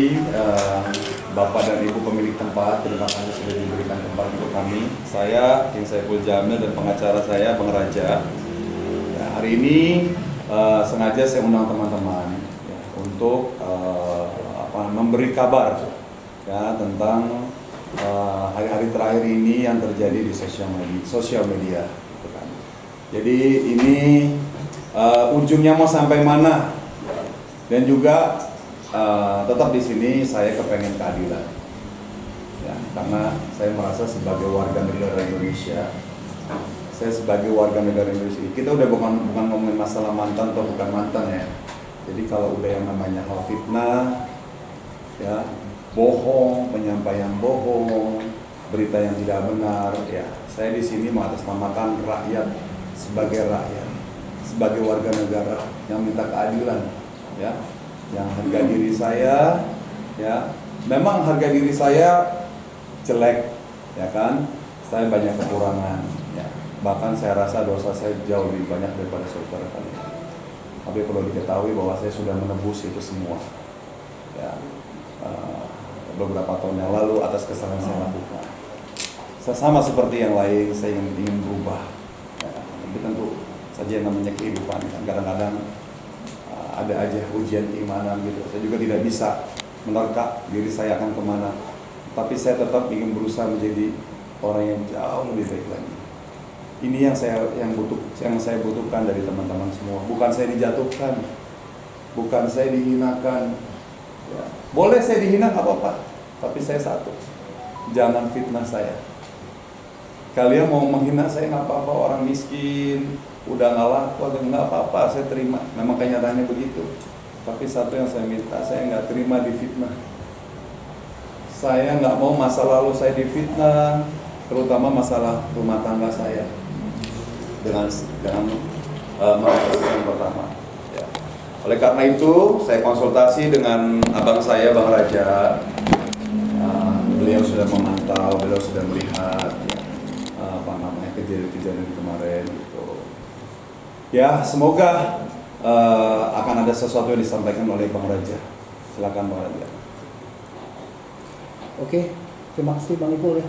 kasih Bapak dan Ibu pemilik tempat, terima kasih sudah diberikan tempat untuk kami. Saya King Saiful Jamil dan pengacara saya Bang Raja. Ya, hari ini sengaja saya undang teman-teman ya, untuk memberi kabar ya tentang hari-hari terakhir ini yang terjadi di sosial media. Gitu kan. Jadi ini ujungnya mau sampai mana? Dan juga tetap di sini saya kepengen keadilan, ya, karena saya merasa sebagai warga negara Indonesia, kita udah bukan ngomongin masalah mantan atau bukan mantan ya. Jadi kalau udah yang namanya hal fitnah, ya, bohong, penyampaian bohong, berita yang tidak benar, ya, saya di sini mengatasnamakan rakyat, sebagai warga negara yang minta keadilan. Ya, yang harga diri saya, ya, memang harga diri saya jelek, ya kan, saya banyak kekurangan, ya, bahkan saya rasa dosa saya jauh lebih banyak daripada saudara kalian. Tapi perlu diketahui bahwa saya sudah menebus itu semua, ya, beberapa tahun yang lalu atas kesalahan saya lakukan. Saya sama seperti yang lain, saya ingin berubah, ya, tapi tentu saja yang namanya kehidupan, kan kadang-kadang ada aja ujian keimanan gitu. Saya juga tidak bisa menerka diri saya akan kemana. Tapi saya tetap ingin berusaha menjadi orang yang jauh lebih baik lagi. Ini yang saya butuhkan dari teman-teman semua. Bukan saya dijatuhkan, bukan saya dihinakan. Ya. Boleh saya dihina nggak apa-apa, tapi saya satu, jangan fitnah saya. Kalian mau menghina saya nggak apa-apa, orang miskin, udah nggak laku, nggak apa-apa, saya terima. Memang kenyataannya begitu. Tapi satu yang saya minta, saya nggak terima difitnah. Saya nggak mau masa lalu saya difitnah, terutama masalah rumah tangga saya dengan kasus yang pertama. Ya. Oleh karena itu, saya konsultasi dengan abang saya, Bang Raja. Beliau sudah memantau, beliau sudah melihat. Kejadian kemarin gitu. Ya, semoga akan ada sesuatu yang disampaikan oleh Bang Raja. Silakan Bang Raja. Oke, terima kasih Bang Ipul ya.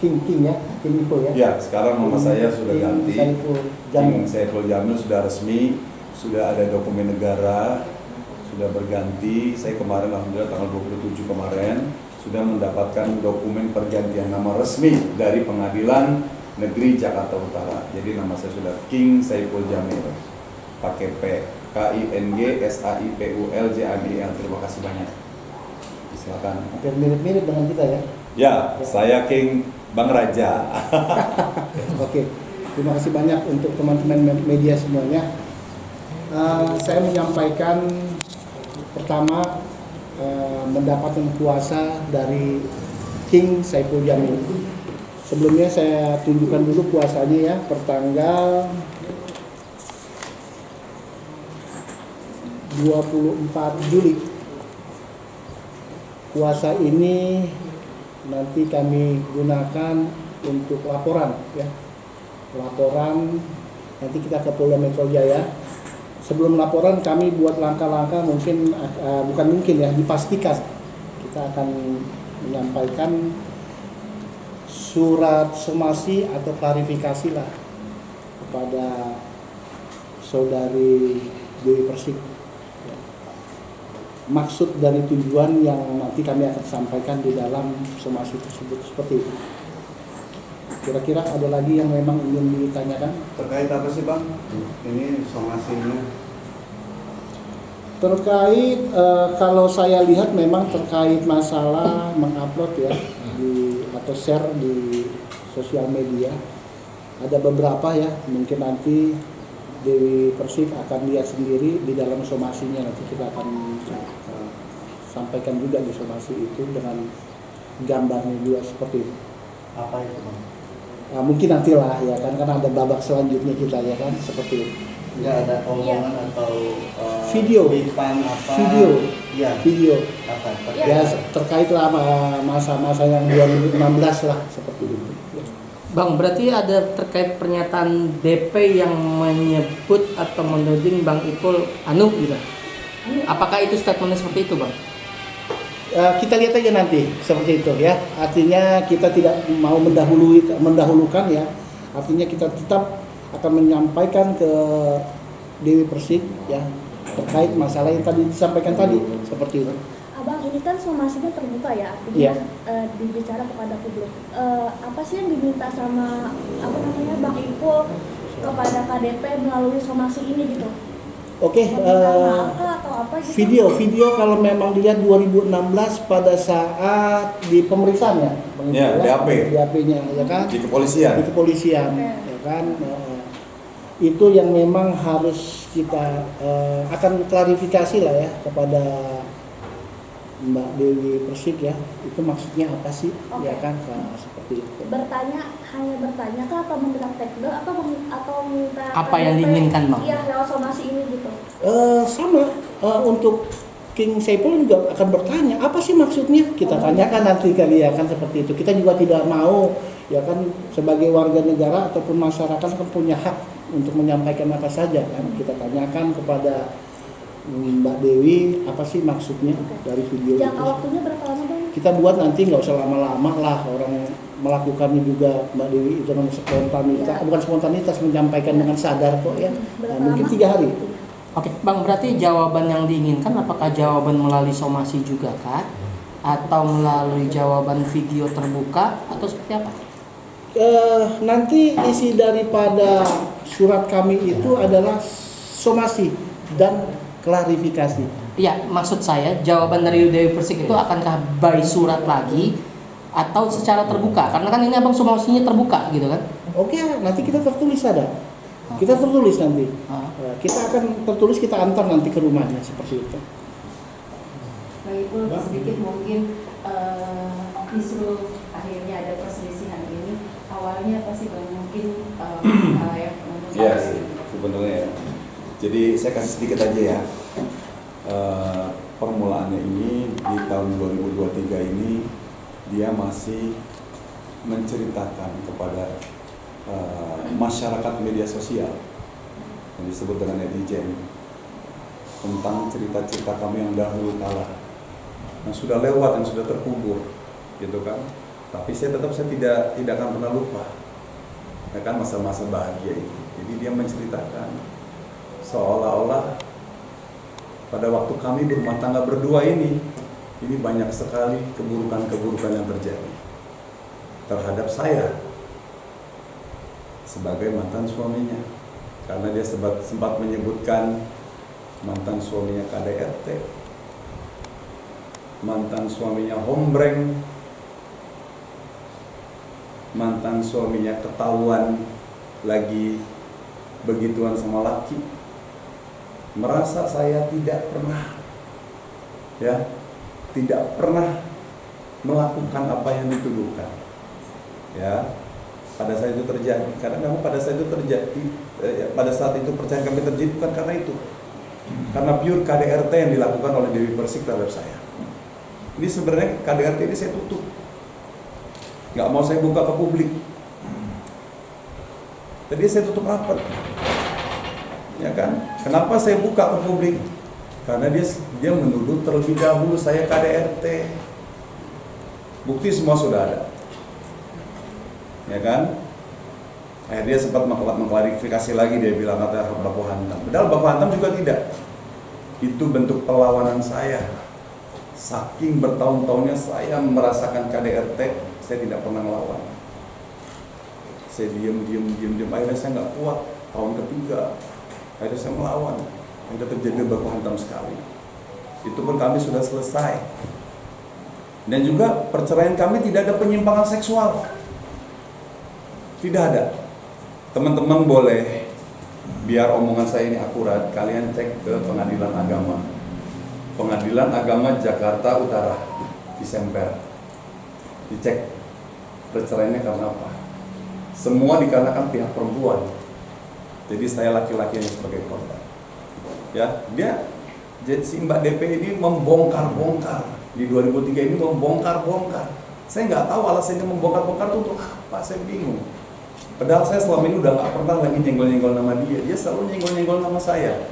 King ya, King Ipul ya. Ya, sekarang nama saya sudah ganti. King Saiful Jamil sudah resmi, sudah ada dokumen negara, sudah berganti. Saya kemarin alhamdulillah tanggal 27 kemarin sudah mendapatkan dokumen pergantian nama resmi dari Pengadilan Negeri Jakarta Utara. Jadi nama saya sudah King Saiful Jamil, pakai P, KINGSAIPULJAMIL. Terima kasih banyak. Silakan. Hampir mirip-mirip dengan kita ya. Ya, saya King Bang Raja. Oke, terima kasih banyak untuk teman-teman media semuanya. Saya menyampaikan pertama mendapatkan kuasa dari King Saiful Jamil. Sebelumnya saya tunjukkan dulu kuasanya ya, pertanggal 24 Juli. Kuasa ini nanti kami gunakan untuk laporan ya. Laporan nanti kita ke Polda Metro Jaya. Sebelum laporan kami buat langkah-langkah dipastikan kita akan menyampaikan surat somasi atau klarifikasi lah kepada saudari Dewi Persik. Maksud dari tujuan yang nanti kami akan sampaikan di dalam somasi tersebut seperti itu. Kira-kira ada lagi yang memang ingin ditanyakan? Terkait apa sih Bang? Ini somasinya? Terkait kalau saya lihat memang terkait masalah mengupload ya atau share di sosial media. Ada beberapa ya, mungkin nanti Dewi Persik akan lihat sendiri di dalam somasinya, nanti kita akan sampaikan juga di somasi itu dengan gambarnya juga seperti itu. Apa itu Bang? Mungkin nantilah ya kan, karena ada babak selanjutnya kita ya kan, seperti itu. Nggak ada omongan atau video apa? Video apa? Ya terkait lah masa-masa yang 2016 lah seperti itu. Bang, berarti ada terkait pernyataan DP yang menyebut atau menuding Bang Ipul anu gitu. Apakah itu statementnya seperti itu, Bang? kita lihat aja nanti seperti itu ya. Artinya kita tidak mau mendahulukan ya. Artinya kita tetap akan menyampaikan ke Dewi Persik ya terkait masalah yang tadi disampaikan tadi seperti itu. Abang, ini kan somasinya terbuka ya, Iya. artinya dibicara kepada publik. Apa sih yang diminta sama Bang Ipul kepada KDP melalui somasi ini gitu? Oke, Permintaan maaf atau apa gitu? video kalau memang dilihat 2016 pada saat di pemeriksaan ya, Bang Ipul, Ya, BAP. BAP-nya ya kan, Di kepolisian. di kepolisian Oke. ya kan. Itu yang memang harus kita akan klarifikasi lah ya kepada Mbak Dewi Persik ya, itu maksudnya apa sih? Oke. Ya kan, seperti itu. Hanya bertanya kah atau membilang teknik atau minta Apa yang KDP? diinginkan, Bang? Iya, lewat somasi ini gitu. Sama untuk King Saipul juga akan bertanya apa sih maksudnya, kita tanyakan nanti kali ya kan seperti itu. Kita juga tidak mau ya kan sebagai warga negara ataupun masyarakat kan punya hak untuk menyampaikan apa saja kan, kita tanyakan kepada Mbak Dewi apa sih maksudnya dari video Jangka itu. waktunya berapa lama Bang? Kita buat nanti nggak usah lama-lama lah, orang melakukannya juga Mbak Dewi itu namanya spontanitas, Ya. bukan spontanitas, menyampaikan dengan sadar kok ya. Berapa Mungkin lama? 3 hari. Oke, Bang, berarti jawaban yang diinginkan apakah jawaban melalui somasi juga kah? Atau melalui jawaban video terbuka atau seperti apa? Nanti isi daripada surat kami itu adalah somasi dan klarifikasi. Iya, maksud saya jawaban dari Dewi Persik itu akankah by surat lagi atau secara terbuka? Karena kan ini Abang somasinya terbuka gitu kan? Oke, nanti kita tertulis ada. Kita tertulis nanti. Ah. Kita akan tertulis, kita antar nanti ke rumahnya seperti itu. Bang Ipul, sedikit mungkin justru akhirnya ada perselisihan ini awalnya apa sih Bang? Mungkin yang Iya sih, sebenarnya ya. Jadi saya kasih sedikit aja ya. Permulaannya ini di tahun 2023 ini dia masih menceritakan kepada masyarakat media sosial yang disebut dengan netizen tentang cerita-cerita kami yang dahulu kala, yang sudah lewat, yang sudah terkubur, gitu kan. Tapi saya tidak akan pernah lupa, ya kan, masa-masa bahagia itu. Jadi dia menceritakan seolah-olah pada waktu kami berumah tangga berdua ini banyak sekali keburukan-keburukan yang terjadi terhadap saya sebagai mantan suaminya, karena dia sempat menyebutkan mantan suaminya KDRT, mantan suaminya hombreng, mantan suaminya ketahuan lagi begituan sama laki, merasa saya tidak pernah melakukan apa yang dituduhkan, ya. Pada saat itu terjadi, karena memang pada saat itu terjadi, pada saat itu percaya kami terjadi bukan karena itu, karena pure KDRT yang dilakukan oleh Dewi Persik terhadap saya. Ini sebenarnya KDRT ini saya tutup, nggak mau saya buka ke publik. Jadi saya tutup rapat, ya kan? Kenapa saya buka ke publik? Karena dia menuduh terlebih dahulu saya KDRT. Bukti semua sudah ada. Ya kan? Dia sempat mengklarifikasi lagi, dia bilang kata baku hantam. Padahal baku hantam juga tidak. Itu bentuk perlawanan saya. Saking bertahun-tahunnya saya merasakan KDRT, saya tidak pernah melawan. Saya diam. Akhirnya saya nggak kuat. Tahun ketiga, akhirnya saya melawan. Akhirnya terjadi baku hantam sekali. Itu pun kami sudah selesai. Dan juga perceraian kami tidak ada penyimpangan seksual. Tidak ada. Teman-teman boleh, biar omongan saya ini akurat, kalian cek ke Pengadilan Agama. Pengadilan Agama Jakarta Utara di Semper. Dicek perceraiannya karena apa. Semua dikarenakan pihak perempuan. Jadi saya laki-laki yang sebagai korban. Ya, si Mbak DP ini membongkar-bongkar. Di 2003 ini membongkar-bongkar. Saya nggak tahu alasannya membongkar-bongkar itu untuk apa, saya bingung. Padahal saya selama ini udah nggak pernah lagi nyenggol-nyenggol nama dia selalu nyenggol-nyenggol nama saya.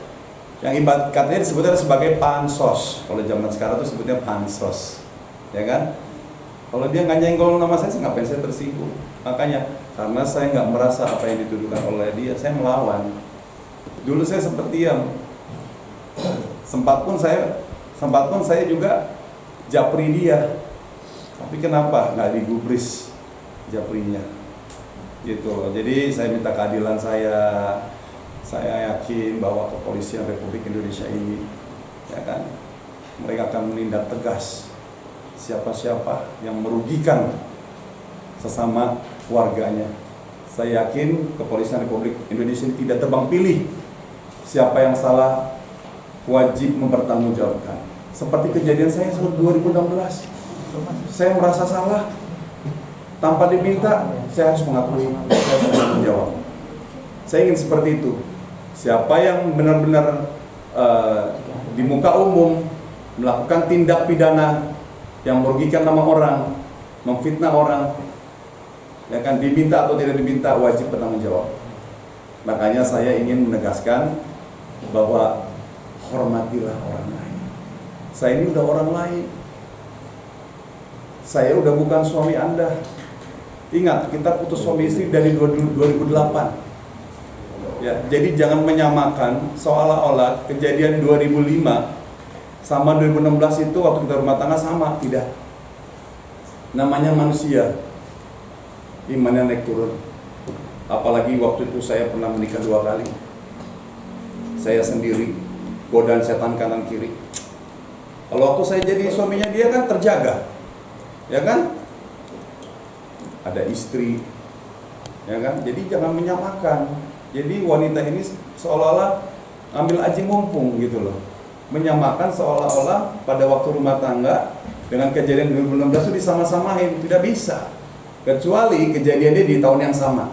Yang ibarat katanya disebutnya sebagai pansos. Kalau zaman sekarang tuh sebutnya pansos, ya kan? Kalau dia nggak nyenggol nama saya, ngapain saya tersinggung? Makanya karena saya nggak merasa apa yang dituduhkan oleh dia, saya melawan. Dulu saya sempat diam, sempat pun saya juga japri dia, tapi kenapa nggak digubris japrinya? Gitu loh. Jadi saya minta keadilan saya yakin bahwa kepolisian Republik Indonesia ini, ya kan, mereka akan menindak tegas siapa-siapa yang merugikan sesama warganya. Saya yakin kepolisian Republik Indonesia ini tidak tebang pilih. Siapa yang salah wajib mempertanggungjawabkan. Seperti kejadian saya tahun 2016. Saya merasa salah, tanpa diminta saya harus mengakui, saya harus bertanggung jawab. Saya ingin seperti itu. Siapa yang benar-benar di muka umum melakukan tindak pidana yang merugikan nama orang, memfitnah orang, ya kan, diminta atau tidak diminta wajib bertanggung jawab. Makanya saya ingin menegaskan bahwa hormatilah orang lain. Saya ini udah orang lain. Saya udah bukan suami Anda. Ingat, kita putus suami istri dari 2008. Ya, jadi jangan menyamakan seolah-olah kejadian 2005 sama 2016 itu waktu kita rumah tangga sama, tidak. Namanya manusia, imannya naik turun. Apalagi waktu itu saya pernah menikah 2 kali. Saya sendiri, godaan setan kanan kiri. Kalau waktu saya jadi suaminya dia kan terjaga, ya kan? Ada istri, ya kan? Jadi jangan menyamakan. Jadi wanita ini seolah-olah ambil aji mumpung gitu loh. Menyamakan seolah-olah pada waktu rumah tangga dengan kejadian 2016 itu disama-samain, tidak bisa. Kecuali kejadiannya di tahun yang sama,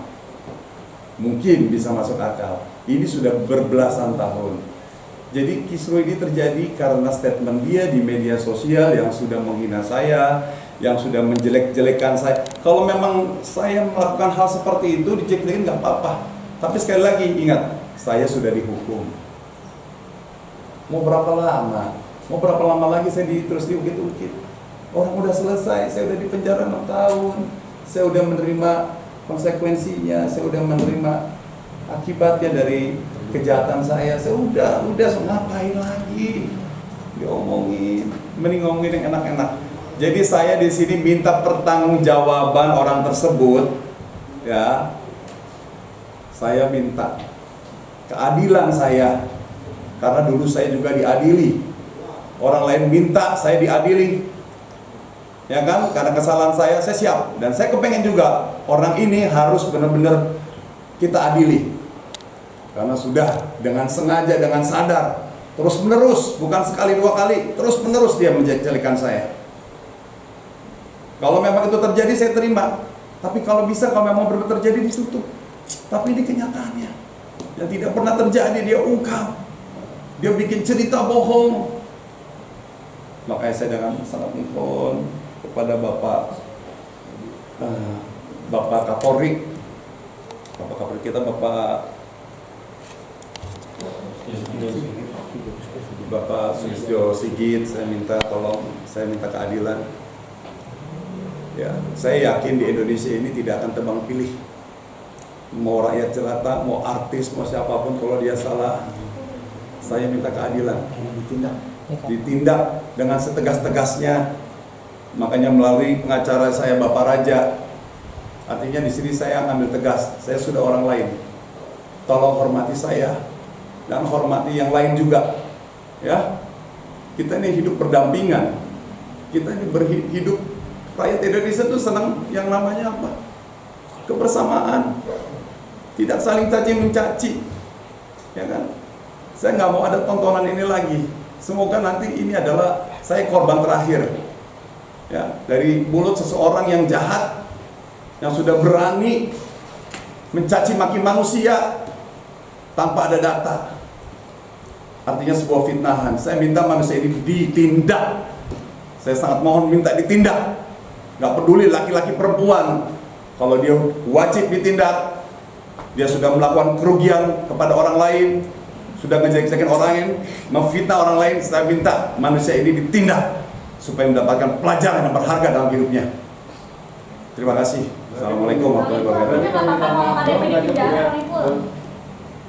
mungkin bisa masuk akal. Ini sudah berbelasan tahun. Jadi kisruh ini terjadi karena statement dia di media sosial yang sudah menghina saya, yang sudah menjelek-jelekan saya. Kalau memang saya melakukan hal seperti itu, dijelekin nggak apa-apa. Tapi sekali lagi ingat, saya sudah dihukum. Mau berapa lama? Mau berapa lama lagi saya terus diukit-ukit? Orang udah selesai, saya udah di penjara 6 tahun. Saya udah menerima konsekuensinya, saya udah menerima akibatnya dari kejahatan saya. Saya udah ngapain lagi? Diomongin, mending ngomongin yang enak-enak. Jadi saya di sini minta pertanggungjawaban orang tersebut, ya. Saya minta keadilan saya. Karena dulu saya juga diadili. Orang lain minta saya diadili. Ya kan? Karena kesalahan saya siap. Dan saya kepengen juga orang ini harus benar-benar kita adili. Karena sudah dengan sengaja, dengan sadar, terus menerus, bukan sekali 2 kali, terus menerus dia menjelekkan saya. Kalau memang itu terjadi saya terima. Tapi kalau bisa, kalau memang benar terjadi ditutup. Tapi ini kenyataannya. Yang tidak pernah terjadi dia ungkap. Dia bikin cerita bohong. Makanya saya dengan sangat mohon kepada Bapak Kapolri, kita, Bapak Sulistyo Sigit, saya minta tolong, saya minta keadilan. Ya, saya yakin di Indonesia ini tidak akan tebang pilih. Mau rakyat jelata, mau artis, mau siapapun, kalau dia salah, saya minta keadilan, ditindak dengan setegas-tegasnya. Makanya melalui pengacara saya Bapak Raja, artinya di sini saya ngambil tegas, saya sudah orang lain. Tolong hormati saya dan hormati yang lain juga, ya. Kita ini hidup berdampingan, kita ini berhidup. Rakyat Indonesia itu senang yang namanya apa? Kebersamaan, tidak saling caci mencaci, ya kan? Saya nggak mau ada tontonan ini lagi. Semoga nanti ini adalah saya korban terakhir, ya, dari mulut seseorang yang jahat, yang sudah berani mencaci maki manusia tanpa ada data. Artinya sebuah fitnahan. Saya minta manusia ini ditindak. Saya sangat mohon minta ditindak. Nggak peduli laki-laki perempuan. Kalau dia wajib ditindak. Dia sudah melakukan kerugian kepada orang lain, sudah ngejelek-jelekin orang lain, memfitnah orang lain. Saya minta manusia ini ditindak. supaya mendapatkan pelajaran yang berharga dalam hidupnya. Terima kasih. Assalamualaikum warahmatullahi wabarakatuh. Pokoknya nggak bakal mau KDP di penjara, Bang Ipul.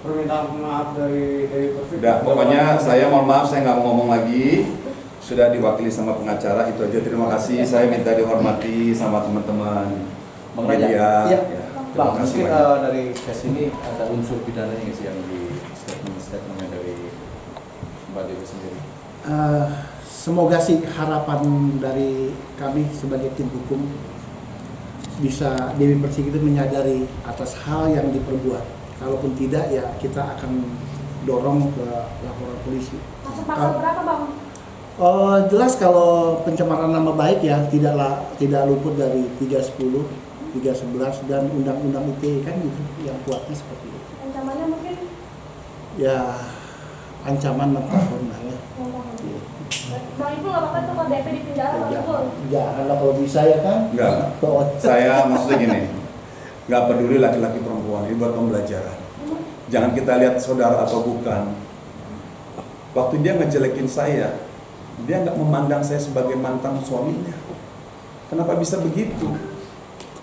Permintaan maaf dari Persib. Udah, pokoknya saya mohon maaf, saya nggak mau ngomong lagi. Sudah diwakili sama pengacara, itu aja. Terima kasih. Saya minta dihormati sama teman-teman Bang Raja. media. Iya. Ya, terima Bang, kasih mungkin banyak. dari case ini ada unsur pidananya nggak sih yang di statementnya dari Mbak Dewi sendiri? Semoga sih harapan dari kami sebagai tim hukum bisa Dewi Persik itu menyadari atas hal yang diperbuat. Kalaupun tidak, ya kita akan dorong ke laporan polisi. Masuk pasal berapa, Bang? Jelas kalau pencemaran nama baik ya tidak luput dari 310, 311 dan undang-undang ITE kan gitu yang kuatnya seperti itu. Ancamannya mungkin Ya ancaman 6 tahun lah ya. yang tahu. Bang Ipul nggak apa-apa tuh KDP di penjara, Bang Ipul. Janganlah kalau bisa ya kan. Enggak. Oh, Saya maksudnya gini, nggak peduli laki-laki perempuan, ini buat pembelajaran. Jangan kita lihat saudara atau bukan. Waktu dia ngejelekin saya, dia nggak memandang saya sebagai mantan suaminya. Kenapa bisa begitu?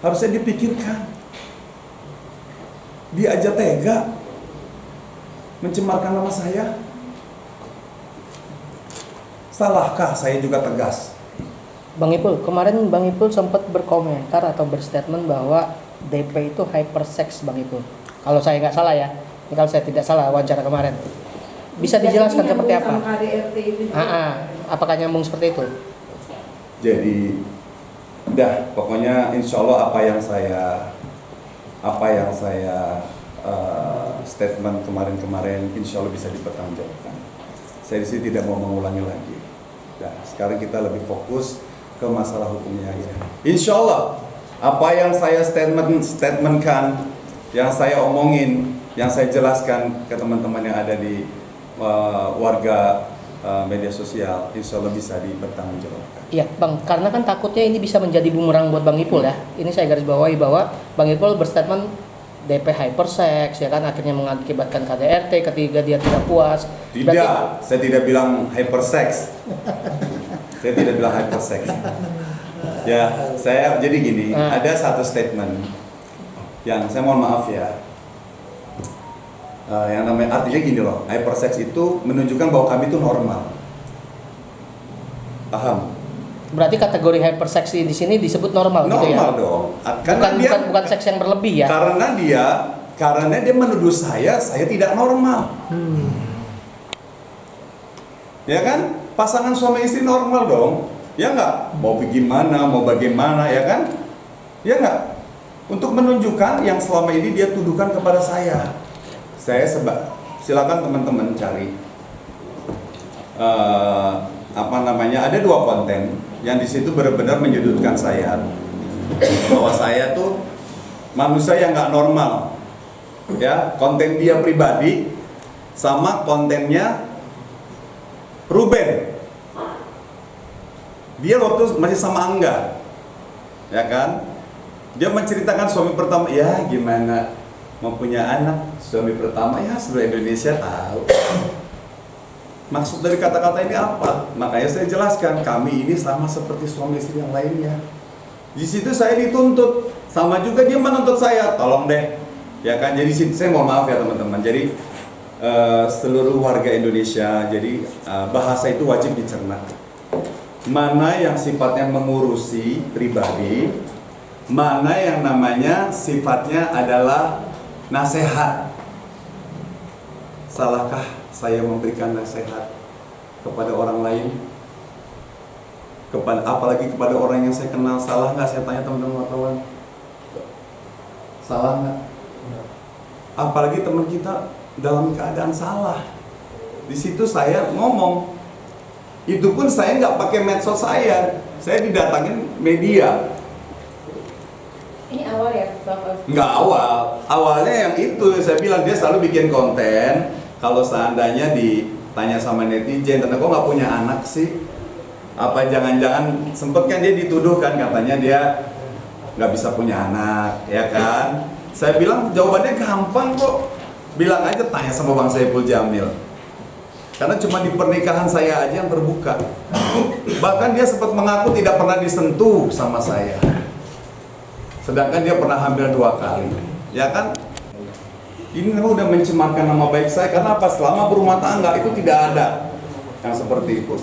Harusnya dipikirkan. Dia aja tega mencemarkan nama saya. Salahkah saya juga tegas? Bang Ipul, kemarin Bang Ipul sempat berkomentar atau berstatement bahwa DP itu hypersex, Bang Ipul. Kalau saya nggak salah ya, ini kalau saya tidak salah wawancara kemarin. Bisa dijelaskan seperti apa? KDRT itu juga. Apakah nyambung seperti itu? Jadi, udah pokoknya insya Allah apa yang saya statement kemarin-kemarin, insya Allah bisa dipertanggungjawabkan. Saya di sini tidak mau mengulangi lagi. Nah, sekarang kita lebih fokus ke masalah hukumnya aja. Insya Allah apa yang saya statementkan, yang saya omongin, yang saya jelaskan ke teman-teman yang ada di warga media sosial, insya Allah bisa dipertanggungjawabkan. Iya, Bang, karena kan takutnya ini bisa menjadi bumerang buat Bang Ipul ya. Ini saya garis bawahi bahwa Bang Ipul berstatement DP hypersex ya kan, akhirnya mengakibatkan KDRT ketika dia tidak puas. Tidak, saya tidak bilang hypersex. Saya tidak bilang hypersex. Ya, saya jadi gini, ada satu statement yang saya mohon maaf ya. Yang namanya artinya gini loh, hypersex itu menunjukkan bahwa kami itu normal. Paham? Berarti kategori hypersex di sini disebut normal, gitu ya? Normal dong. Karena Bukan seks yang berlebih ya? Karena dia menuduh saya tidak normal. Ya kan? Pasangan suami istri normal dong. Ya nggak? Mau bagaimana ya kan? Ya nggak? Untuk menunjukkan yang selama ini dia tuduhkan kepada saya. Silakan teman-teman cari. Ada 2 konten yang di situ benar-benar menyudutkan saya, bahwa saya tuh manusia yang nggak normal, ya, konten dia pribadi sama kontennya Ruben. Dia waktu masih sama Angga, ya kan, dia menceritakan suami pertama, ya gimana mau punya anak, suami pertama ya seluruh Indonesia tahu. Maksud dari kata-kata ini apa? Makanya saya jelaskan, kami ini sama seperti suami istri yang lainnya. Di situ saya dituntut, sama juga dia menuntut saya, tolong deh, ya kan. Jadi saya mohon maaf ya teman-teman. Jadi seluruh warga Indonesia, jadi bahasa itu wajib dicerna. Mana yang sifatnya mengurusi pribadi, mana yang namanya sifatnya adalah nasihat. Salahkah saya memberikan nasihat kepada orang lain, apalagi kepada orang yang saya kenal? Salah nggak? Saya tanya teman-teman wartawan, salah nggak? Apalagi teman kita dalam keadaan salah, di situ saya ngomong. Itu pun saya nggak pakai medsos saya didatangin media. Ini awal ya, Bang? Nggak awalnya yang itu saya bilang, dia selalu bikin konten. Kalau seandainya ditanya sama netizen, kok nggak punya anak sih? Apa jangan-jangan sempet kan dia dituduhkan katanya dia nggak bisa punya anak, ya kan? Saya bilang jawabannya gampang kok. Bilang aja, tanya sama Bang Saiful Jamil. Karena cuma di pernikahan saya aja yang terbuka. Bahkan dia sempat mengaku tidak pernah disentuh sama saya. Sedangkan dia pernah hamil 2 kali. Ya kan? Ini memang udah mencemarkan nama baik saya. Karena apa? Selama berumah tangga itu tidak ada yang seperti itu.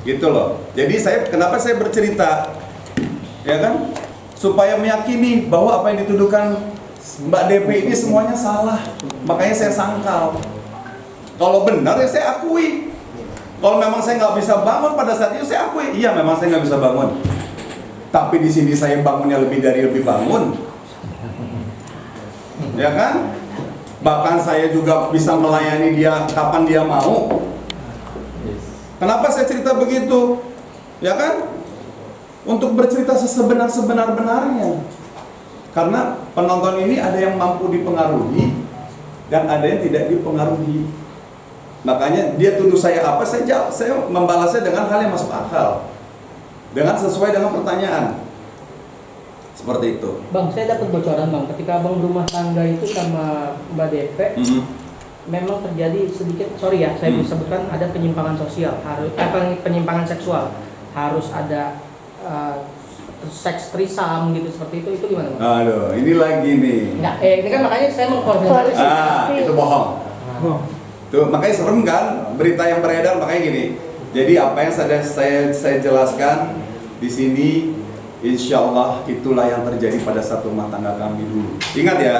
Gitu loh. Jadi kenapa saya bercerita? Ya kan? Supaya meyakini bahwa apa yang dituduhkan Mbak DP ini semuanya salah. Makanya saya sangkal. Kalau benar ya saya akui. Kalau memang saya nggak bisa bangun pada saat itu, saya akui. Iya, memang saya nggak bisa bangun. Tapi di sini saya bangunnya lebih bangun. Ya kan? Bahkan saya juga bisa melayani dia kapan dia mau. Kenapa saya cerita begitu? Ya kan? Untuk bercerita sebenar-benarnya. Karena penonton ini ada yang mampu dipengaruhi dan ada yang tidak dipengaruhi. Makanya dia tuduh saya apa, saya membalasnya dengan hal yang masuk akal. Dengan sesuai dengan pertanyaan. Seperti itu. Bang, saya dapat bocoran Bang, ketika Abang berumah tangga itu sama Mbak DP, memang terjadi sedikit, sorry ya, saya sebutkan ada penyimpangan sosial, penyimpangan seksual, harus ada seks trisam gitu, seperti itu gimana Bang? Aduh, ini lagi nih. Enggak, ini kan makanya saya mengkoordinasi. Itu bohong. Tuh, makanya serem kan berita yang beredar, makanya gini. Jadi apa yang saya jelaskan di sini, insya Allah itulah yang terjadi pada satu rumah tangga kami dulu. Ingat ya,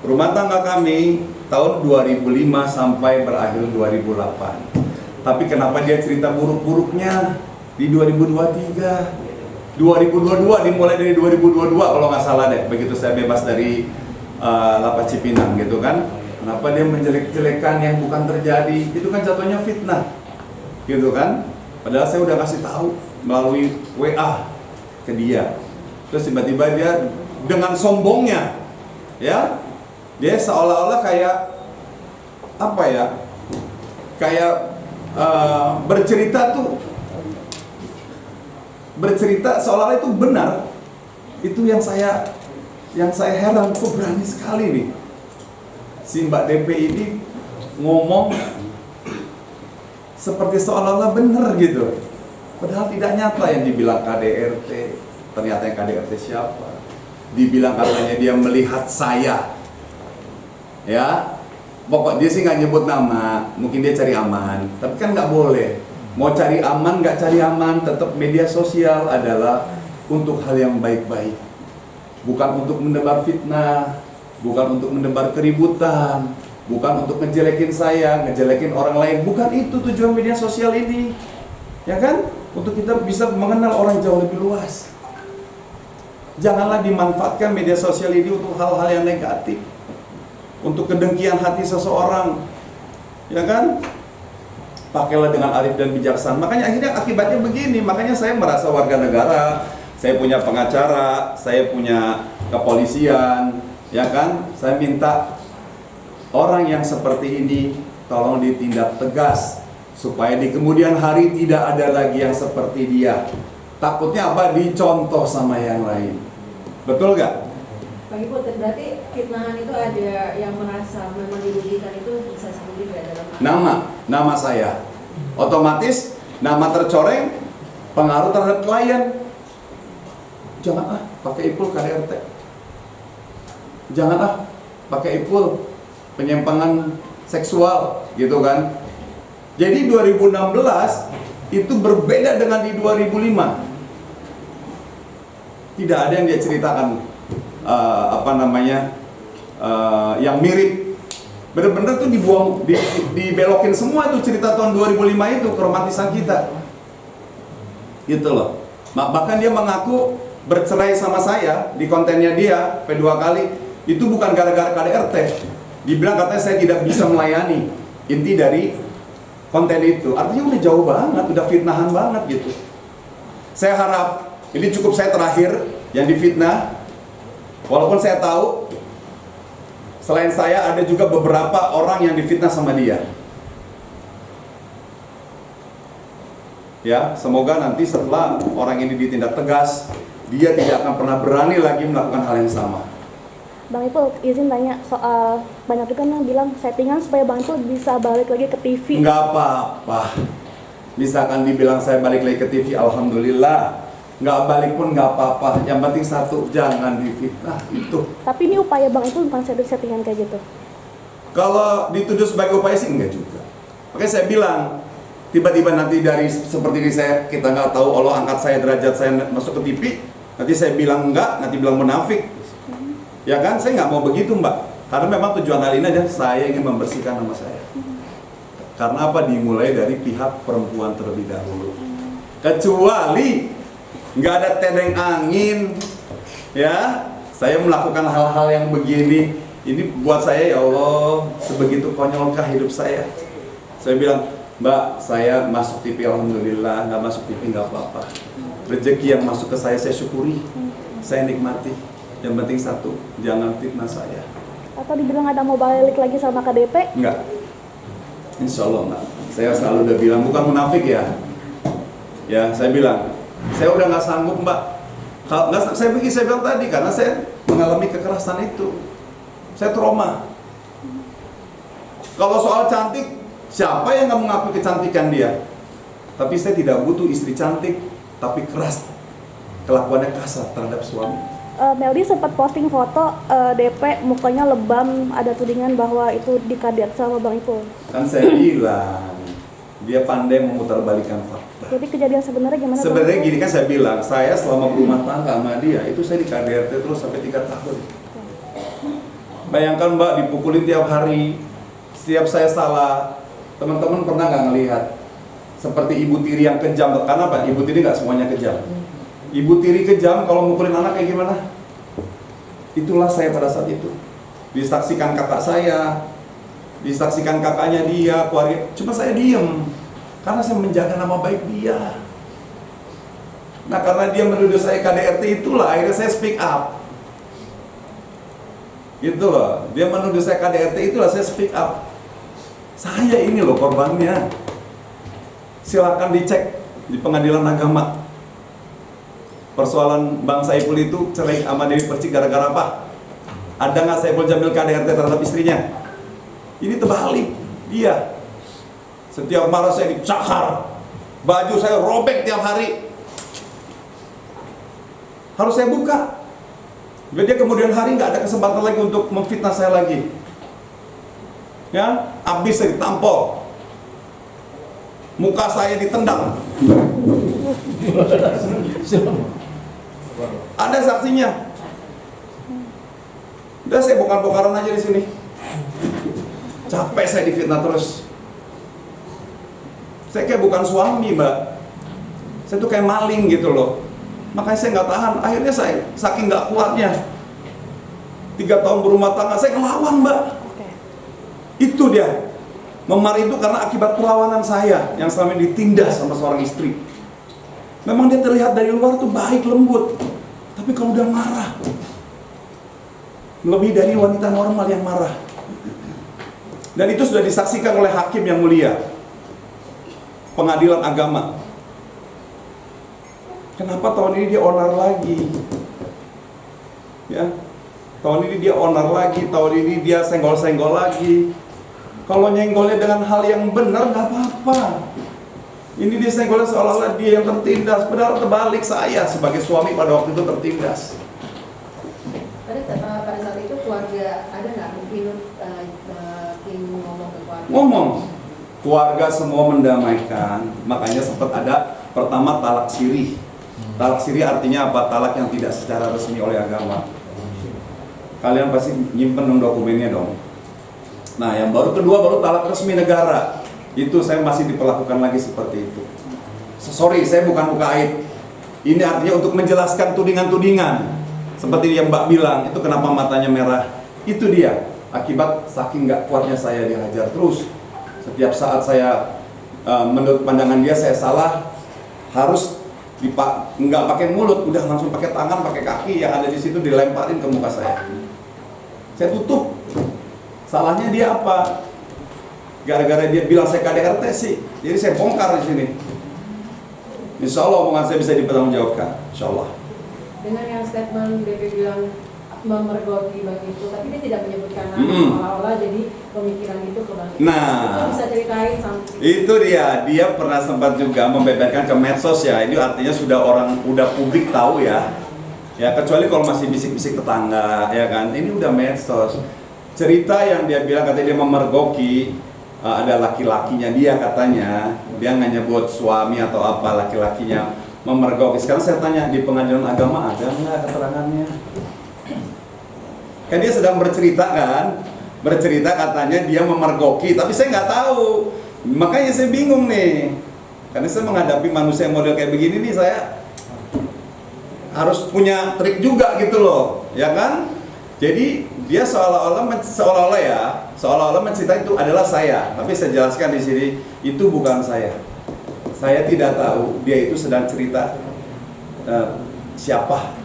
rumah tangga kami tahun 2005 sampai berakhir 2008. Tapi kenapa dia cerita buruk-buruknya di 2023? 2022 dimulai dari 2022 kalau nggak salah deh, begitu saya bebas dari Lapas Cipinang gitu kan. Kenapa dia menjelek-jelekan yang bukan terjadi? Itu kan jatuhnya fitnah, gitu kan? Padahal saya udah kasih tahu melalui WA ke dia. Terus tiba-tiba dia dengan sombongnya, ya, dia seolah-olah kayak apa ya? Kayak bercerita seolah-olah itu benar. Itu yang saya heran, kok berani sekali nih si Mbak DP ini ngomong seperti seolah-olah benar gitu. Padahal tidak nyata yang dibilang KDRT. Ternyata yang KDRT siapa? Dibilang katanya dia melihat saya. Ya, pokok dia sih nggak nyebut nama. Mungkin dia cari aman. Tapi kan nggak boleh. Mau cari aman, nggak cari aman. Tetap media sosial adalah untuk hal yang baik-baik. Bukan untuk menebar fitnah. Bukan untuk menebar keributan, bukan untuk ngejelekin saya, ngejelekin orang lain. Bukan itu tujuan media sosial ini. Ya kan? Untuk kita bisa mengenal orang jauh lebih luas. Janganlah dimanfaatkan media sosial ini untuk hal-hal yang negatif. Untuk kedengkian hati seseorang. Ya kan? Pakailah dengan arif dan bijaksana. Makanya akhirnya akibatnya begini. Makanya saya merasa warga negara, saya punya pengacara, saya punya kepolisian. Ya kan, saya minta orang yang seperti ini tolong ditindak tegas supaya di kemudian hari tidak ada lagi yang seperti dia. Takutnya apa? Dicontoh sama yang lain. Betul gak? Pak Ibu, berarti fitnahan itu ada yang merasa memang dirugikan, itu bisa sebut juga dalam nama saya. Otomatis nama tercoreng, pengaruh terhadap klien. Jangan pakai ipul KDRT. Jangan pakai ipul penyimpangan seksual gitu kan. Jadi 2016 itu berbeda dengan di 2005. Tidak ada yang dia ceritakan yang mirip. Bener-bener tuh dibuang, dibelokin semua tuh cerita tahun 2005 itu, keromantisan kita. Gitu loh. Bahkan dia mengaku bercerai sama saya di kontennya dia P2 kali. Itu bukan gara-gara KDRT. Dibilang katanya saya tidak bisa melayani. Inti dari konten itu. Artinya udah jauh banget, udah fitnahan banget gitu. Saya harap, ini cukup saya terakhir yang difitnah. Walaupun saya tahu selain saya ada juga beberapa orang yang difitnah sama dia. Ya, semoga nanti setelah orang ini ditindak tegas, dia tidak akan pernah berani lagi melakukan hal yang sama. Bang Ipul, izin tanya soal banyak juga yang bilang settingan supaya Bang Ipul bisa balik lagi ke TV. Nggak apa-apa. Misalkan dibilang saya balik lagi ke TV, alhamdulillah. Nggak balik pun nggak apa-apa. Yang penting satu, jangan difitnah itu. Tapi ini upaya Bang Ipul bukan settingan kayak gitu. Kalau dituduh sebagai upaya sih enggak juga. Makanya saya bilang, tiba-tiba nanti dari seperti ini kita nggak tahu Allah angkat saya, derajat saya masuk ke TV, nanti saya bilang enggak, nanti bilang munafik. Ya kan, saya nggak mau begitu Mbak. Karena memang tujuan hal ini aja, saya ingin membersihkan nama saya. Karena apa? Dimulai dari pihak perempuan terlebih dahulu. Kecuali nggak ada tedeng angin, ya, saya melakukan hal-hal yang begini. Ini buat saya, ya Allah, sebegitu konyolkah hidup saya. Saya bilang, Mbak, saya masuk TV, alhamdulillah. Nggak masuk TV nggak apa-apa. Rezeki yang masuk ke saya syukuri, saya nikmati. Yang penting satu, jangan fitnah saya. Atau dibilang ada mau balik lagi sama KDP? Enggak. Insya Allah enggak. Saya selalu udah bilang, bukan munafik ya. Ya, saya bilang, saya udah nggak sanggup Mbak. Kalau nggak, saya bilang tadi, karena saya mengalami kekerasan itu. Saya trauma. Kalau soal cantik, siapa yang nggak mengakui kecantikan dia? Tapi saya tidak butuh istri cantik, tapi keras. Kelakuannya kasar terhadap suami. Meldi sempat posting foto DP mukanya lebam, ada tudingan bahwa itu dikadet sama Bang Ipul. Kan saya bilang, dia pandai memutarbalikkan fakta. Jadi kejadian sebenarnya gimana? Sebenarnya gini kan saya bilang, saya selama berumah tangga sama dia, itu saya di KDRT terus sampai 3 tahun. Bayangkan Mbak, dipukulin tiap hari, setiap saya salah. Teman-teman pernah nggak ngelihat seperti Ibu Tiri yang kejam? Karena apa? Ibu Tiri nggak semuanya kejam. Ibu Tiri kejam kalau mukulin anak kayak gimana? Itulah saya pada saat itu. Disaksikan kakak saya, disaksikan kakaknya dia, keluarga. Cuma saya diem, karena saya menjaga nama baik dia. Nah, karena dia menuduh saya KDRT, itulah akhirnya saya speak up. Gitu loh, dia menuduh saya KDRT, itulah saya speak up. Saya ini loh korbannya. Silakan dicek di pengadilan agama. Persoalan Bang Saiful itu cerai sama Dewi Persik gara-gara apa? Ada nggak Saiful Jamil KDRT terhadap istrinya? Ini terbalik dia. Setiap marah saya dicakar, baju saya robek tiap hari. Harus saya buka. Biar dia kemudian hari nggak ada kesempatan lagi untuk memfitnah saya lagi. Ya, habis saya ditampol. Muka saya ditendang. Ada saksinya. Udah saya bongkar-bongkaran aja di sini. Capek saya difitnah terus. Saya kayak bukan suami, Mbak. Saya tuh kayak maling gitu loh. Makanya saya nggak tahan. Akhirnya saya saking nggak kuatnya. 3 tahun berumah tangga saya ngelawan, Mbak. Itu dia. Memar itu karena akibat perlawanan saya yang selama ini ditindas sama seorang istri. Memang dia terlihat dari luar tuh baik, lembut. Tapi kalau udah marah, lebih dari wanita normal yang marah. Dan itu sudah disaksikan oleh hakim yang mulia, pengadilan agama. Kenapa tahun ini dia onar lagi? Ya, tahun ini dia onar lagi, tahun ini dia senggol-senggol lagi. Kalau nyenggolnya dengan hal yang benar nggak apa-apa. Ini dia senggolnya seolah-olah dia yang tertindas, padahal terbalik, saya sebagai suami pada waktu itu tertindas. Pada saat itu keluarga ada nggak mungkin ngomong ke keluarga? Ngomong, keluarga semua mendamaikan. Makanya sempat ada pertama talak sirih. Talak sirih artinya apa? Talak yang tidak secara resmi oleh agama. Kalian pasti nyimpen dong dokumennya dong. Nah, yang kedua baru talak resmi negara. Itu saya masih diperlakukan lagi seperti itu. Sorry, saya bukan buka aib. Ini artinya untuk menjelaskan tudingan-tudingan. Seperti yang Mbak bilang, itu kenapa matanya merah. Itu dia, akibat saking nggak kuatnya saya dihajar terus. Setiap saat saya, menurut pandangan dia saya salah, harus nggak pakai mulut, udah langsung pakai tangan, pakai kaki yang ada di situ dilemparin ke muka saya. Saya tutup. Salahnya dia apa? Gara-gara dia bilang saya KDRT sih, jadi saya bongkar di sini. Insya Allah omongan saya bisa dipertanggungjawabkan, Insya Allah. Dengan yang statement DP bilang memergoki Bang Ipul, tapi dia tidak menyebutkan nama, Mm-mm. seolah-olah jadi pemikiran itu ke Bang Ipul. Nah. Itu bisa ceritain sampai Itu dia pernah sempat juga membeberkan ke medsos ya. Ini artinya udah publik tahu ya. Ya kecuali kalau masih bisik-bisik tetangga ya kan. Ini udah medsos. Cerita yang dia bilang katanya dia memergoki ada laki-lakinya dia katanya. Dia nggak nyebut suami atau apa, laki-lakinya memergoki. Sekarang saya tanya di pengadilan agama ada nggak keterangannya? Kan dia sedang bercerita kan, bercerita katanya dia memergoki, tapi saya nggak tahu. Makanya saya bingung nih, karena saya menghadapi manusia yang model kayak begini nih, saya harus punya trik juga gitu loh, ya kan? Jadi dia seolah-olah mencerita itu adalah saya, tapi saya jelaskan di sini itu bukan saya. Saya tidak tahu dia itu sedang cerita siapa.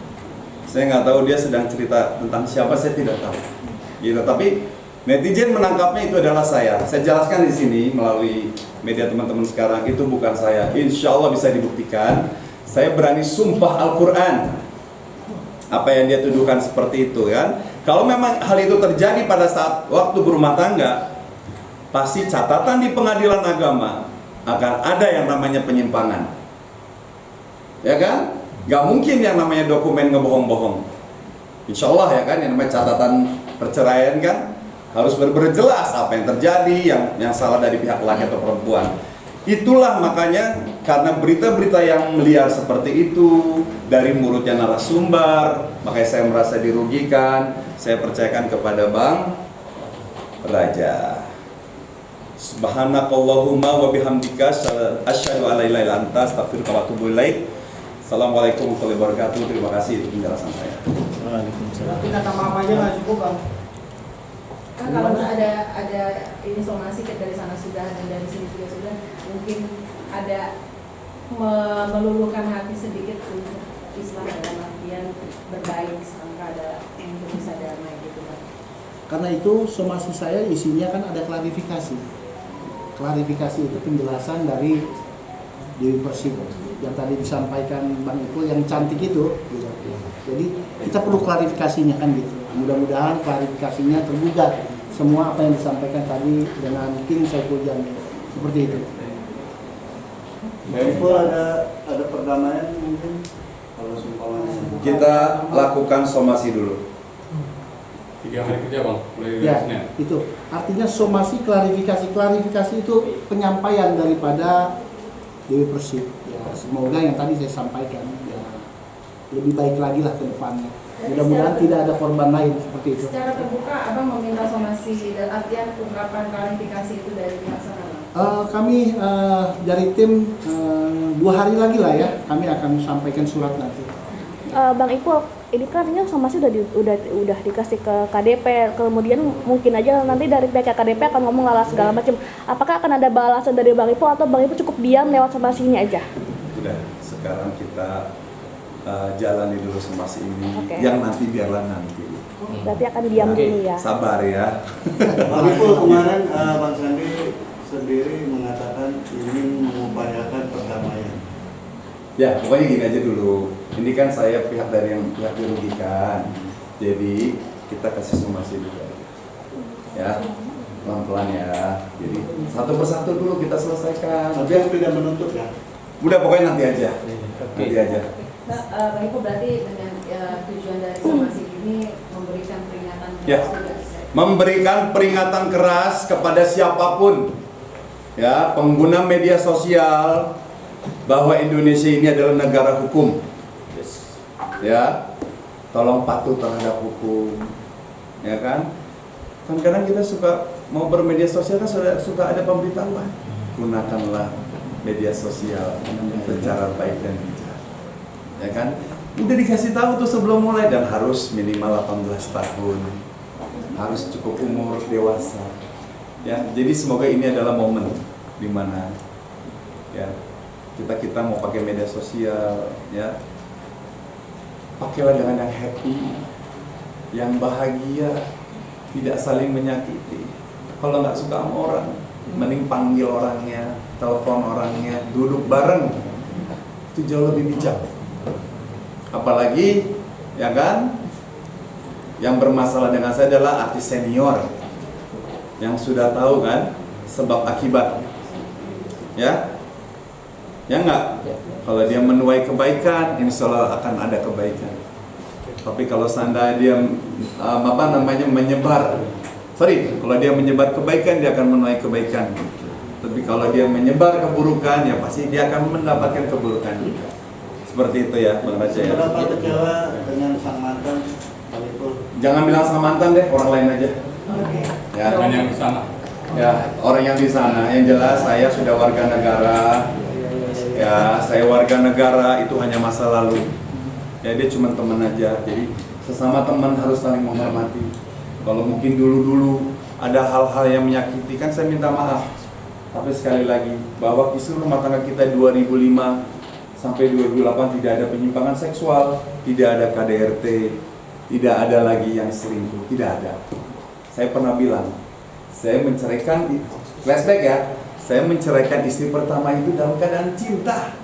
Saya nggak tahu dia sedang cerita tentang siapa, saya tidak tahu. Gitu, tapi netizen menangkapnya itu adalah saya. Saya jelaskan di sini melalui media teman-teman sekarang itu bukan saya. Insya Allah bisa dibuktikan. Saya berani sumpah Al-Quran. Apa yang dia tuduhkan seperti itu kan? Kalau memang hal itu terjadi pada saat waktu berumah tangga, pasti catatan di pengadilan agama akan ada yang namanya penyimpangan. Ya kan? Gak mungkin yang namanya dokumen ngebohong-bohong. Insya Allah ya kan, yang namanya catatan perceraian kan harus benar-benar jelas apa yang terjadi, yang salah dari pihak laki atau perempuan. Itulah makanya karena berita-berita yang liar seperti itu dari mulutnya narasumber, makanya saya merasa dirugikan. Saya percayakan kepada Bang Raja. Subhanakallahumma wa bihamdika asyhadu an la ilaha illa anta astaghfiruka wa atubu ilaik. Assalamualaikum warahmatullahi wabarakatuh. Terima kasih itu penjelasan saya. Berarti kata mamanya nggak cukup Bang. kan kalau ada ini somasi dari sana sudah dan dari sini juga sudah, mungkin ada meluluhkan hati sedikit untuk Islam dalam artian berbaik sampai ada untuk bisa damai gitu kan. Karena itu somasi saya isinya kan ada klarifikasi. Klarifikasi itu penjelasan dari Dewi Persik yang tadi disampaikan Bang Ipul yang cantik itu gitu. Jadi kita perlu klarifikasinya kan gitu. Mudah-mudahan klarifikasinya tergugah semua apa yang disampaikan tadi dengan King Saiful Jamil seperti itu. Bang Ipul ada perdamaian mungkin kalau seumpamanya Kita lakukan somasi dulu. 3 hari kerja Bang, mulai dari Ya, Senin. itu artinya somasi klarifikasi itu penyampaian daripada Dewi Persik. Ya, semoga yang tadi saya sampaikan ya lebih baik lagi lah ke depannya. Mudah-mudahan tidak ada korban lain seperti itu. Secara terbuka Abang meminta somasi dan artian ungkapan klarifikasi itu dari pihak sana Bang? Kami dari tim 2 hari lagi lah ya, kami akan sampaikan surat nanti. Bang Ipul, ini kan artinya somasi udah dikasih ke KDP, kemudian mungkin aja nanti dari pihak KDP akan ngomong lala segala macam. Apakah akan ada balasan dari Bang Ipul atau Bang Ipul cukup diam lewat somasinya aja? Udah, sekarang kita jalani dulu somasi ini. Oke. Yang nanti biarlah nanti. Berarti akan diam dulu ya. Sabar ya. Bang Ipul kemarin Bang Sandi sendiri mengatakan ingin mengupayakan perdamaian. Ya, pokoknya gini aja dulu. Ini kan saya pihak dari yang pihak dirugikan. Jadi kita kasih somasi dulu. Ya, pelan-pelan ya. Jadi satu persatu dulu kita selesaikan. Tapi yang tidak menuntut ya. Udah pokoknya nanti aja. Nanti aja. Nah, Bang Ipul berarti dengan tujuan dari somasi ini memberikan peringatan Ya. juga. Memberikan peringatan keras kepada siapapun ya pengguna media sosial bahwa Indonesia ini adalah negara hukum. Ya, tolong patuh terhadap hukum, ya kan? Kan kadang kita suka mau bermedia sosial kan suka ada pemberitahuan. Gunakanlah media sosial secara baik dan bijak, ya kan? Udah dikasih tahu tuh sebelum mulai dan harus minimal 18 tahun, harus cukup umur dewasa, ya. Jadi semoga ini adalah momen dimana ya kita mau pakai media sosial, ya. Pakailah dengan yang happy, yang bahagia, tidak saling menyakiti. Kalau nggak suka sama orang, mending panggil orangnya, telepon orangnya, duduk bareng. Itu jauh lebih bijak. Apalagi, ya kan, Yang bermasalah dengan saya adalah artis senior yang sudah tahu kan sebab akibat. Ya enggak? Kalau dia menuai kebaikan, insya Allah akan ada kebaikan. Tapi kalau seandainya dia kalau dia menyebar kebaikan, dia akan menuai kebaikan. Tapi kalau dia menyebar keburukan, ya pasti dia akan mendapatkan keburukan. Seperti itu ya, Bang Raja ya. Seberapa kecewa dengan sang mantan Bang Ipul? Jangan bilang sama mantan deh, orang lain aja. Ya, yang di sana. ya orang yang di sana. Yang jelas saya sudah warga negara. Ya, saya warga negara itu hanya masa lalu. Ya, dia cuma teman aja. Jadi sesama teman harus saling menghormati. Kalau mungkin dulu-dulu ada hal-hal yang menyakiti, kan saya minta maaf. Tapi sekali lagi, bahwa kisah rumah tangga kita 2005 sampai 2008 tidak ada penyimpangan seksual, tidak ada KDRT, tidak ada lagi yang selingkuh, tidak ada. Saya pernah bilang, saya menceraikan, flashback ya, saya menceraikan istri pertama itu dalam keadaan cinta.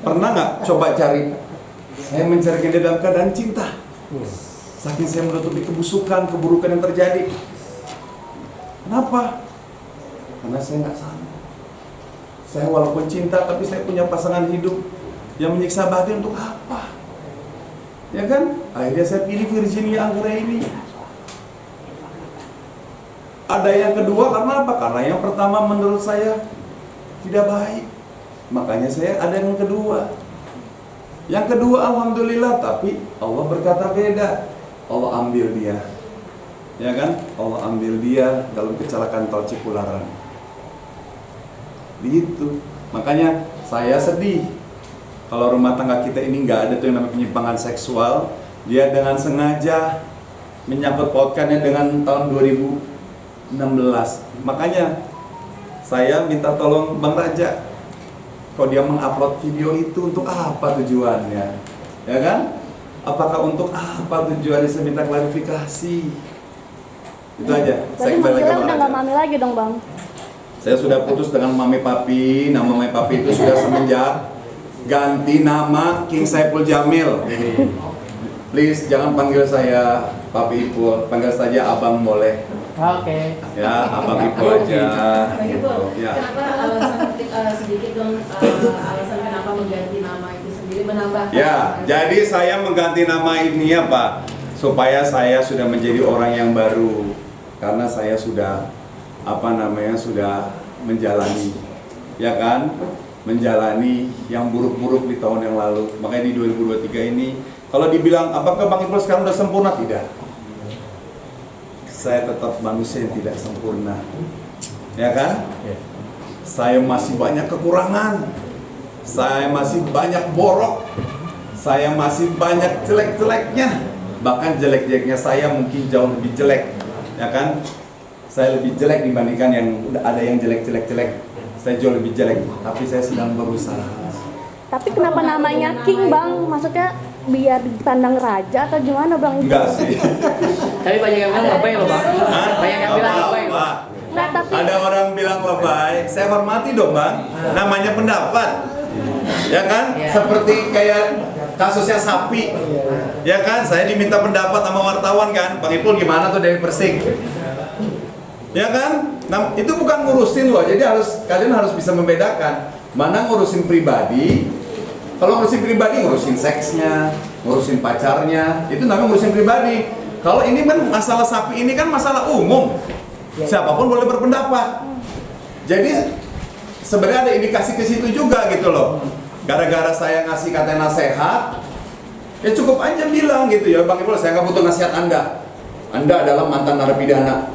Pernah nggak coba cari? Saya menceraikan dia dalam keadaan cinta. Saking saya menutupi kebusukan, keburukan yang terjadi. Kenapa? Karena saya nggak sanggup. Saya walaupun cinta, tapi saya punya pasangan hidup yang menyiksa batin untuk apa? Ya kan? Akhirnya saya pilih Virginia Anggraini. Ada yang kedua karena apa? Karena yang pertama menurut saya tidak baik. Makanya saya ada yang kedua. Yang kedua alhamdulillah, tapi Allah berkata beda. Allah ambil dia. Ya kan? Allah ambil dia dalam kecelakaan tol Cipularang. Begitu. Makanya saya sedih kalau rumah tangga kita ini nggak ada tuh yang namanya penyimpangan seksual. Dia dengan sengaja menyangkut pautkannya dengan tahun 2016. Makanya saya minta tolong Bang Raja, kalau dia mengupload video itu untuk apa tujuannya, ya kan? Apakah untuk apa tujuannya? Saya minta klarifikasi. Itu aja. Berarti manggilnya udah nggak mami lagi dong Bang? Saya sudah putus dengan Mami Papi. Nama Mami Papi itu sudah semenjak ganti nama King Saiful Jamil. Please jangan panggil saya Papi Ipul, panggil saja Abang boleh. Oke. Ya, Abang Ipul aja. Begitu. Ya. Kenapa alasan sedikit dong alasan kenapa mengganti nama itu sendiri, menambahkan? Ya, jadi saya mengganti nama ini apa? Supaya saya sudah menjadi orang yang baru. Karena saya sudah sudah menjalani, ya kan? Menjalani yang buruk-buruk di tahun yang lalu. Makanya di 2023 ini, kalau dibilang apakah Bang Ipul sekarang sudah sempurna? Tidak. Saya tetap manusia yang tidak sempurna, ya kan? Saya masih banyak kekurangan, saya masih banyak borok, saya masih banyak jelek-jeleknya. Bahkan jelek-jeleknya saya mungkin jauh lebih jelek, ya kan? Saya lebih jelek dibandingkan yang ada yang jelek-jelek. Saya jauh lebih jelek, tapi saya sedang berusaha. Tapi kenapa namanya King Bang? Maksudnya biar dipandang raja atau gimana Bang? Enggak sih. Tapi banyak yang bilang lebay loh Bang. Banyak yang bilang lebay. Nah, tapi Ada orang bilang lebay, saya hormati dong Bang. Namanya pendapat, ya kan? Seperti kayak kasusnya sapi, ya kan? Saya diminta pendapat sama wartawan kan, Bang Ipul gimana tuh dari Persik, ya kan? Nah, itu bukan ngurusin loh, jadi kalian harus bisa membedakan mana ngurusin pribadi. Kalau ngurusin pribadi, ngurusin seksnya, ngurusin pacarnya, itu namanya ngurusin pribadi. Kalau ini kan masalah sapi ini kan masalah umum, siapapun boleh berpendapat. Jadi sebenarnya ada indikasi ke situ juga gitu loh. Gara-gara saya ngasih kata nasihat, ya cukup aja bilang gitu ya, Bang Ipul saya nggak butuh nasihat Anda. Anda adalah mantan narapidana.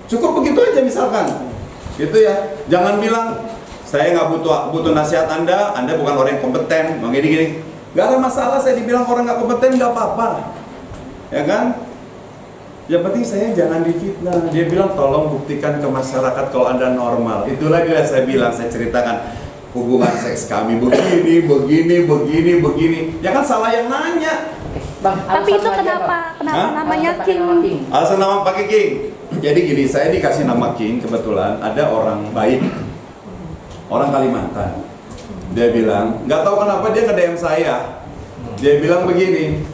Cukup begitu aja misalkan, gitu ya. Jangan bilang saya nggak butuh nasihat Anda bukan orang yang kompeten, gini. Gak ada masalah saya dibilang orang nggak kompeten, nggak apa-apa, ya kan? Yang penting saya jangan difitnah. Dia bilang tolong buktikan ke masyarakat kalau Anda normal. Itulah dia saya bilang, saya ceritakan hubungan seks kami begini. Ya kan salah yang nanya. Bang, tapi itu kenapa namanya King? Alasan nama pakai King. Jadi gini, saya dikasih nama King kebetulan ada orang baik, orang Kalimantan. Dia bilang, nggak tahu kenapa dia nge-DM saya. Dia bilang begini,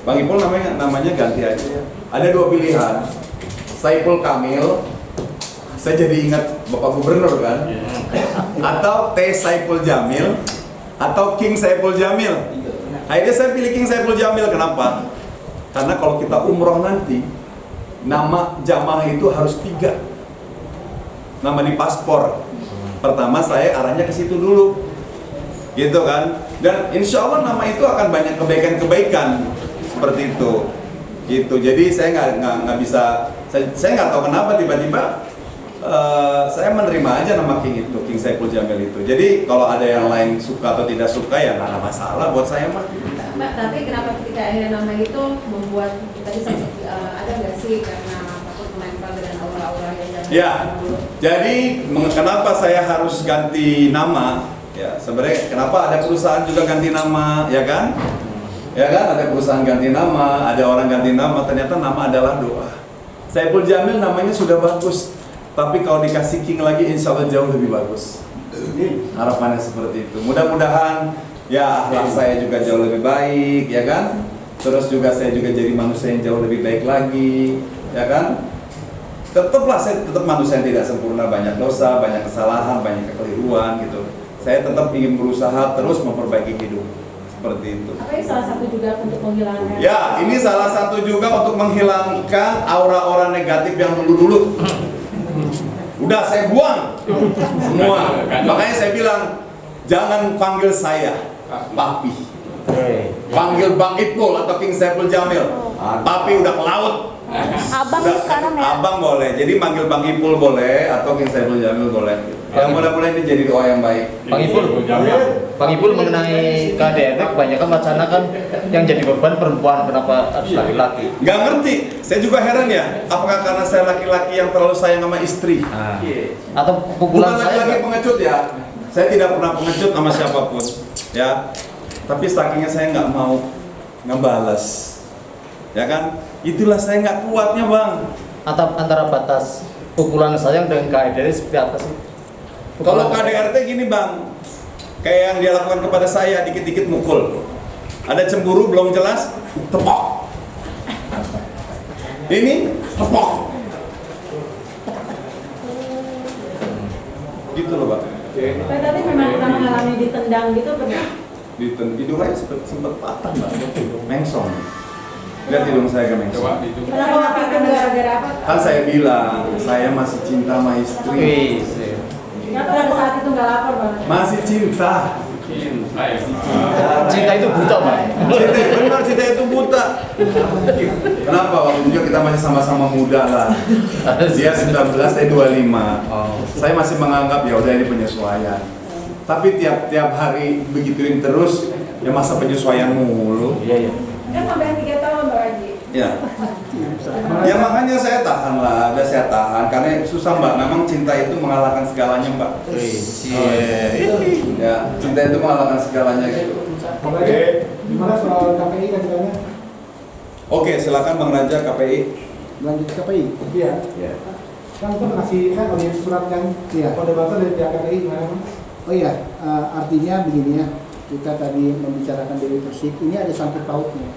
Bang Ipul namanya ganti aja ya. Ada dua pilihan. Saiful Kamil, saya jadi ingat Bapak Gubernur kan? Atau T. Saiful Jamil, atau King Saiful Jamil. Akhirnya saya pilih King Saiful Jamil. Kenapa? Karena kalau kita umroh nanti, nama jamaah itu harus 3 nama di paspor. Pertama saya arahnya ke situ dulu, gitu kan? Dan insya Allah nama itu akan banyak kebaikan-kebaikan seperti itu, gitu. Jadi saya nggak bisa, saya nggak tahu kenapa tiba-tiba saya menerima aja nama King itu, King Saiful Jamil itu. Jadi kalau ada yang lain suka atau tidak suka ya nggak ada masalah buat saya mah. Mbak, tapi kenapa ketika akhirnya nama itu membuat tadi ada nggak sih karena takut menempel dengan aura-aura yang jangan Ya, jadi kenapa saya harus ganti nama? Ya, sebenarnya kenapa ada perusahaan juga ganti nama, ya kan? Ya kan, ada perusahaan ganti nama, ada orang ganti nama, ternyata nama adalah doa. Saiful Jamil namanya sudah bagus, tapi kalau dikasih King lagi insya Allah jauh lebih bagus. Harapannya seperti itu. Mudah-mudahan ya akhlak saya juga jauh lebih baik, ya kan? Terus juga saya juga jadi manusia yang jauh lebih baik lagi, ya kan? Tetaplah saya tetap manusia yang tidak sempurna, banyak dosa, banyak kesalahan, banyak kekeliruan gitu. Saya tetap ingin berusaha terus memperbaiki hidup seperti itu. Apa ini salah satu juga untuk menghilangkan? Ya, ini salah satu juga untuk menghilangkan aura-aura negatif yang dulu-dulu. Udah saya buang semua. Makanya saya bilang jangan panggil saya Papi. Panggil Bang Ipul atau King Saiful Jamil. Papi udah ke laut. Abang sekarang ya. Abang boleh, jadi manggil Bang Ipul boleh atau King Saiful Jamil boleh. Ya mudah-mudahan ini jadi doa yang baik. Bang Ipul mengenai KDRT kebanyakan wacana kan yang jadi beban perempuan, kenapa harus laki-laki? Nggak ngerti, saya juga heran ya. Apakah karena saya laki-laki yang terlalu sayang sama istri? Atau Bukan pukulan saya laki-laki pengecut ya. Saya tidak pernah pengecut sama siapapun, ya. Tapi sakingnya saya nggak mau ngebales, ya kan? Itulah saya nggak kuatnya bang. atau antara batas pukulan sayang dengan KDRT seperti apa sih? Kalau KDRT gini bang, kayak yang dia lakukan kepada saya, dikit-dikit mukul. Ada cemburu belum jelas, tepok. Ini tepok. Gitu loh bang. Pak, tadi memang pernah mengalami ditendang gitu pernah? Hidung saya sempat patah mbak, mengsong. Lihat hidung saya ke mengsong. Kenapa waktu itu gara-gara apa? Kan saya bilang, saya masih cinta sama istri. Kenapa pada saat itu nggak lapor banget? Masih cinta. Cinta itu buta, Pak. Cinta benar, cinta itu buta. Kenapa? Waktu itu kita masih sama-sama muda lah. Dia 19, saya 25. Saya masih menganggap ya udah ini penyesuaian. Tapi tiap hari begituin terus, ya masa penyesuaian mulu. Iya. Kan sampai 3 tahun Mbak Haji. Ya. Ya makanya saya tahan lah, udah saya tahan karena susah mbak. Memang cinta itu mengalahkan segalanya mbak. Ya, cinta itu mengalahkan segalanya gitu. Oke, gimana soal KPI kajiannya? Oke, silakan Bang Raja KPI. Lanjut KPI. Iya. Kan kita ngasih kan oleh surat kan? Iya. Kode bahasa dari pihak KPI gimana Mas? Oh iya, artinya begini ya, kita tadi membicarakan Dewi Persik, ini ada sangkut pautnya.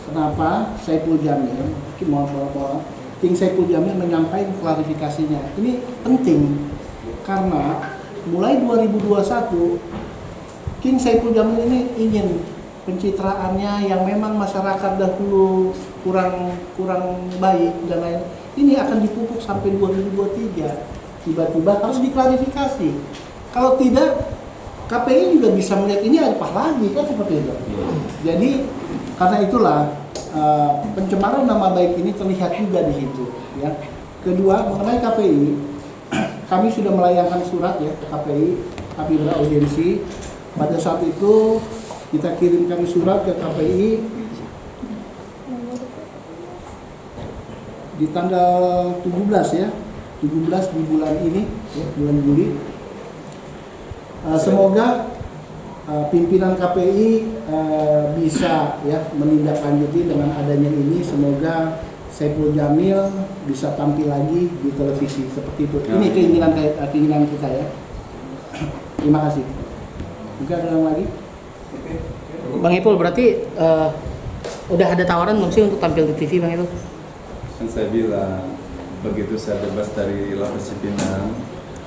Kenapa Saiful Jamil, King Saiful Jamil menyampaikan klarifikasinya? Ini penting karena mulai 2021 King Saiful Jamil ini ingin pencitraannya yang memang masyarakat dahulu kurang baik dan lain ini akan dipupuk sampai 2023. Tiba-tiba harus diklarifikasi. Kalau tidak, KPI juga bisa melihat ini apa lagi kan seperti itu. Jadi karena itulah pencemaran nama baik ini terlihat juga di situ. Ya. Kedua mengenai KPI, kami sudah melayangkan surat ya ke KPI, kami beraudiensi. Pada saat itu kita kirimkan surat ke KPI di tanggal 17 ya, 17 di bulan ini, ya, bulan Juli. Semoga pimpinan KPI bisa ya menindaklanjuti dengan adanya ini. Semoga Saiful Jamil bisa tampil lagi di televisi seperti itu. Ini keinginan kita ya. Terima kasih. Mungkin ada yang lagi? Bang Ipul berarti Udah ada tawaran belum sih untuk tampil di TV Bang itu? Kan saya bilang, begitu saya bebas dari lapas Cipinang,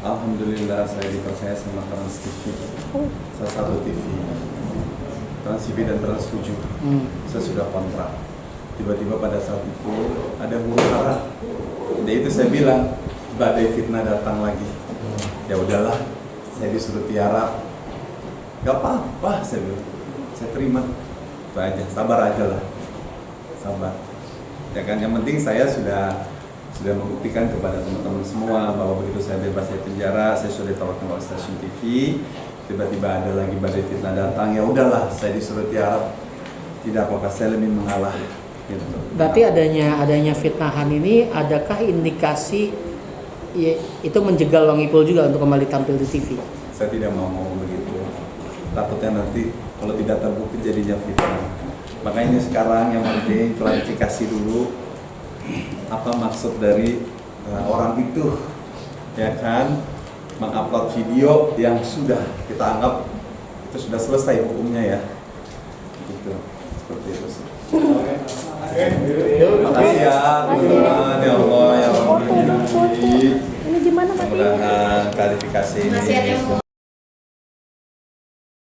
alhamdulillah saya dipercaya sama Trans TV, salah satu TV, Trans TV dan Trans 7. Saya sudah kontrak. Tiba-tiba pada saat itu ada huru hara. Jadi itu saya bilang, badai fitnah datang lagi. Ya udahlah, saya disuruh tiarap. Gak apa-apa, saya bilang. Saya terima. Itu aja, sabar aja lah. Sabar. Ya kan, yang penting saya sudah membuktikan kepada teman-teman semua bahwa begitu saya bebas dari penjara, saya sudah ditawarkan oleh stasiun TV, tiba-tiba ada lagi badai fitnah datang, ya udahlah, saya disuruh tiarap, tidak apa-apa, saya lebih mengalah. Gitu. Berarti adanya fitnahan ini, adakah indikasi ya, itu menjegal Bang Ipul juga untuk kembali tampil di TV? Saya tidak mau ngomong begitu, takutnya nanti kalau tidak terbukti jadinya fitnah. Makanya sekarang yang penting klarifikasi dulu apa maksud dari orang itu, ya kan, mengupload video yang sudah kita anggap itu sudah selesai hukumnya ya, gitu, seperti itu sih. Terima kasih ya teman-teman, ya Allah, ya Rabbi. Ini gimana Mati? Mudah-mudahan klarifikasi ini